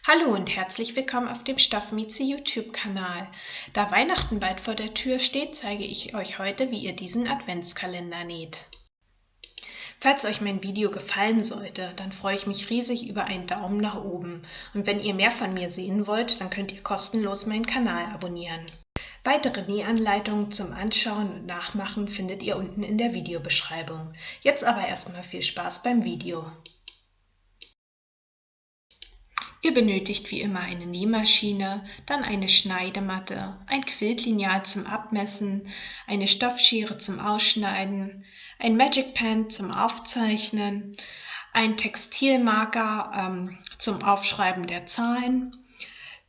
Hallo und herzlich willkommen auf dem Stoffmieze YouTube-Kanal. Da Weihnachten bald vor der Tür steht, zeige ich euch heute, wie ihr diesen Adventskalender näht. Falls euch mein Video gefallen sollte, dann freue ich mich riesig über einen Daumen nach oben. Und wenn ihr mehr von mir sehen wollt, dann könnt ihr kostenlos meinen Kanal abonnieren. Weitere Nähanleitungen zum Anschauen und Nachmachen findet ihr unten in der Videobeschreibung. Jetzt aber erstmal viel Spaß beim Video. Ihr benötigt wie immer eine Nähmaschine, dann eine Schneidematte, ein Quiltlineal zum Abmessen, eine Stoffschere zum Ausschneiden, ein Magic Pen zum Aufzeichnen, ein Textilmarker zum Aufschreiben der Zahlen,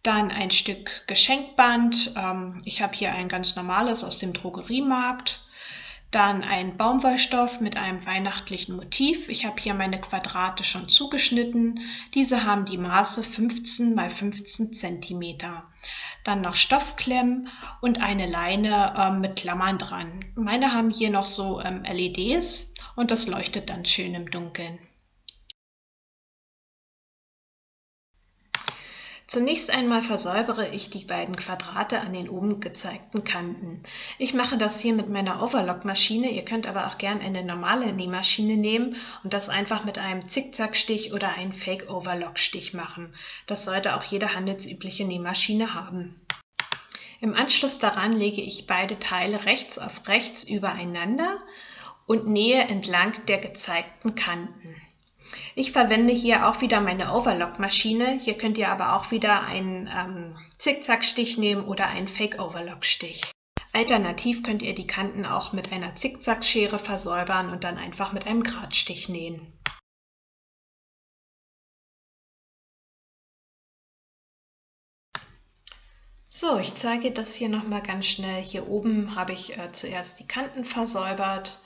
dann ein Stück Geschenkband, ich habe hier ein ganz normales aus dem Drogeriemarkt, dann ein Baumwollstoff mit einem weihnachtlichen Motiv. Ich habe hier meine Quadrate schon zugeschnitten. Diese haben die Maße 15 x 15 cm. Dann noch Stoffklemmen und eine Leine mit Klammern dran. Meine haben hier noch so LEDs und das leuchtet dann schön im Dunkeln. Zunächst einmal versäubere ich die beiden Quadrate an den oben gezeigten Kanten. Ich mache das hier mit meiner Overlock-Maschine, ihr könnt aber auch gern eine normale Nähmaschine nehmen und das einfach mit einem Zickzackstich oder einem Fake-Overlock-Stich machen. Das sollte auch jede handelsübliche Nähmaschine haben. Im Anschluss daran lege ich beide Teile rechts auf rechts übereinander und nähe entlang der gezeigten Kanten. Ich verwende hier auch wieder meine Overlock-Maschine. Hier könnt ihr aber auch wieder einen Zickzackstich nehmen oder einen Fake-Overlock-Stich. Alternativ könnt ihr die Kanten auch mit einer Zickzackschere versäubern und dann einfach mit einem Gradstich nähen. So, ich zeige das hier nochmal ganz schnell. Hier oben habe ich zuerst die Kanten versäubert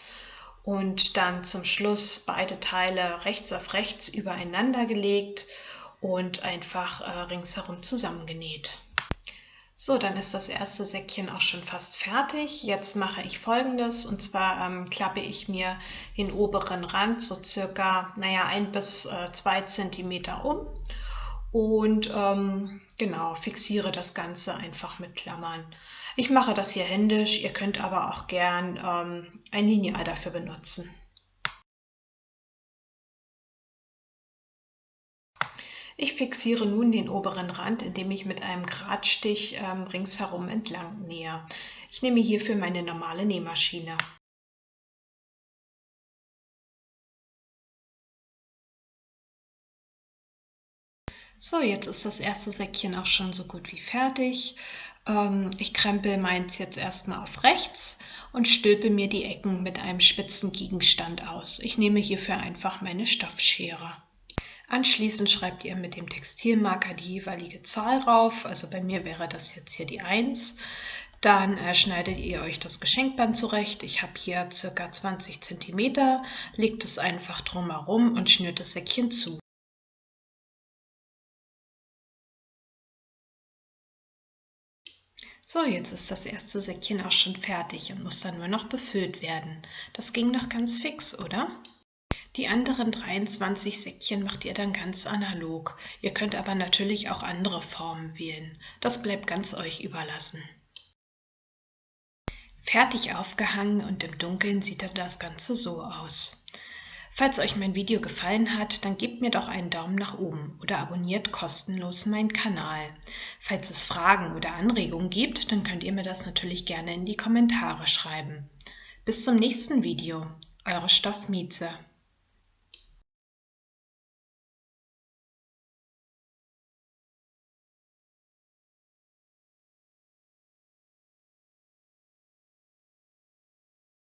und dann zum Schluss beide Teile rechts auf rechts übereinander gelegt und einfach ringsherum zusammengenäht. So, dann ist das erste Säckchen auch schon fast fertig. Jetzt mache ich Folgendes, und zwar klappe ich mir den oberen Rand so circa 1 bis 2 cm um und genau, fixiere das Ganze einfach mit Klammern. Ich mache das hier händisch, ihr könnt aber auch gern ein Lineal dafür benutzen. Ich fixiere nun den oberen Rand, indem ich mit einem Gradstich ringsherum entlang nähe. Ich nehme hierfür meine normale Nähmaschine. So, jetzt ist das erste Säckchen auch schon so gut wie fertig. Ich krempel meins jetzt erstmal auf rechts und stülpe mir die Ecken mit einem spitzen Gegenstand aus. Ich nehme hierfür einfach meine Stoffschere. Anschließend schreibt ihr mit dem Textilmarker die jeweilige Zahl rauf, also bei mir wäre das jetzt hier die 1. Dann schneidet ihr euch das Geschenkband zurecht. Ich habe hier ca. 20 cm, legt es einfach drumherum und schnürt das Säckchen zu. So, jetzt ist das erste Säckchen auch schon fertig und muss dann nur noch befüllt werden. Das ging noch ganz fix, oder? Die anderen 23 Säckchen macht ihr dann ganz analog. Ihr könnt aber natürlich auch andere Formen wählen. Das bleibt ganz euch überlassen. Fertig aufgehangen und im Dunkeln sieht dann das Ganze so aus. Falls euch mein Video gefallen hat, dann gebt mir doch einen Daumen nach oben oder abonniert kostenlos meinen Kanal. Falls es Fragen oder Anregungen gibt, dann könnt ihr mir das natürlich gerne in die Kommentare schreiben. Bis zum nächsten Video, eure Stoffmieze.